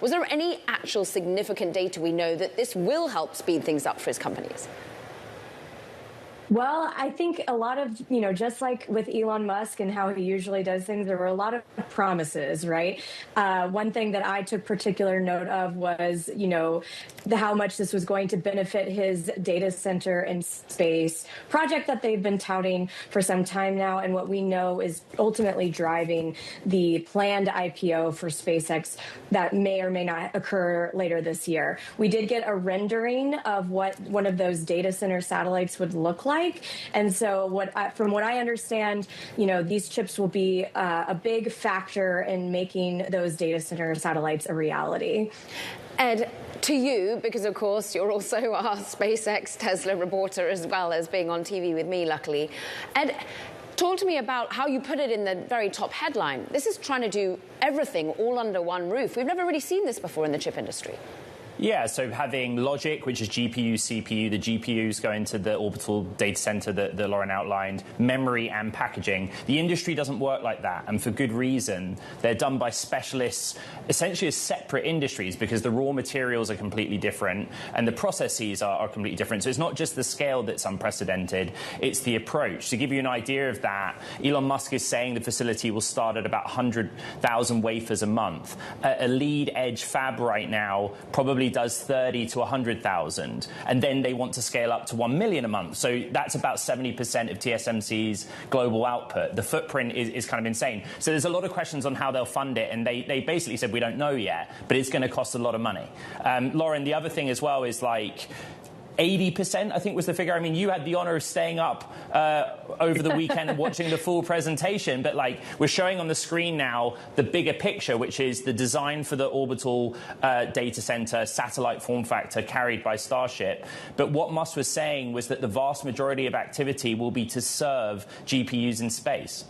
Was there any actual significant data we know that this will help speed things up for his companies? Well, I think a lot of, just like with Elon Musk and how he usually does things, there were a lot of promises, right? One thing that I took particular note of was, how much this was going to benefit his data center in space project that they've been touting for some time now. And what we know is ultimately driving the planned IPO for SpaceX that may or may not occur later this year. We did get a rendering of what one of those data center satellites would look like. And so from what I understand, these chips will be a big factor in making those data center satellites a reality. Ed, to you, because of course you're also our SpaceX Tesla reporter as well as being on TV with me, luckily. Ed, talk to me about how you put it in the very top headline. This is trying to do everything all under one roof. We've never really seen this before in the chip industry. Yeah, so having logic, which is GPU, CPU, the GPUs go into the orbital data center that Loren outlined, memory and packaging. The industry doesn't work like that, and for good reason. They're done by specialists, essentially as separate industries, because the raw materials are completely different and the processes are completely different. So it's not just the scale that's unprecedented, it's the approach. To give you an idea of that, Elon Musk is saying the facility will start at about 100,000 wafers a month. A lead edge fab right now probably does 30 to 100,000, and then they want to scale up to 1 million a month. So that's about 70% of TSMC's global output. The footprint is kind of insane. So there's a lot of questions on how they'll fund it, and they basically said we don't know yet, but it's going to cost a lot of money. Loren, the other thing as well is 80%, I think was the figure. I mean, you had the honor of staying up over the weekend and watching the full presentation, but we're showing on the screen now the bigger picture, which is the design for the orbital data center satellite form factor carried by Starship. But what Musk was saying was that the vast majority of activity will be to serve GPUs in space.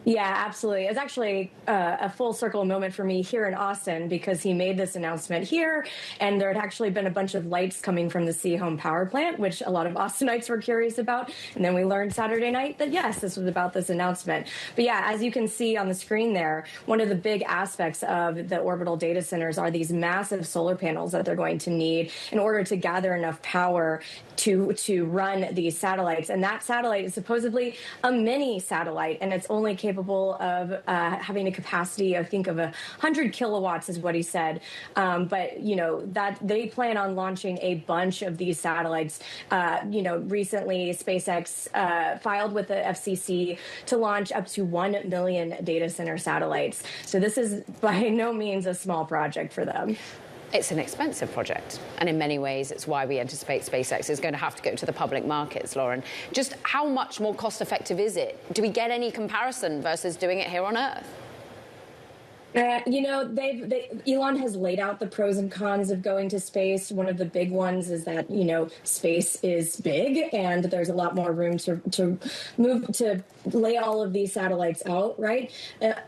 Yeah, absolutely. It's actually a full circle moment for me here in Austin because he made this announcement here, and there had actually been a bunch of lights coming from the Sea Home power plant, which a lot of Austinites were curious about. And then we learned Saturday night that, yes, this was about this announcement. But yeah, as you can see on the screen there, one of the big aspects of the orbital data centers are these massive solar panels that they're going to need in order to gather enough power to run these satellites. And that satellite is supposedly a mini satellite, and it's only capable of having a capacity, I think, of 100 kilowatts is what he said. But, that they plan on launching a bunch of these satellites. Recently, SpaceX filed with the FCC to launch up to 1 million data center satellites. So this is by no means a small project for them. It's an expensive project, and in many ways, it's why we anticipate SpaceX is going to have to go to the public markets, Loren. Just how much more cost-effective is it? Do we get any comparison versus doing it here on Earth? Elon has laid out the pros and cons of going to space. One of the big ones is that, space is big and there's a lot more room to lay all of these satellites out, right?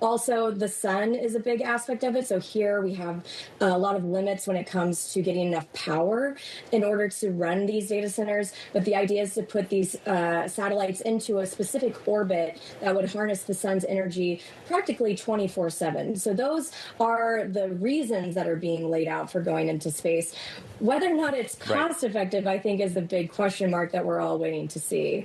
Also, the sun is a big aspect of it. So here we have a lot of limits when it comes to getting enough power in order to run these data centers. But the idea is to put these satellites into a specific orbit that would harness the sun's energy practically 24/7. So those are the reasons that are being laid out for going into space. Whether or not it's cost effective, I think, is the big question mark that we're all waiting to see.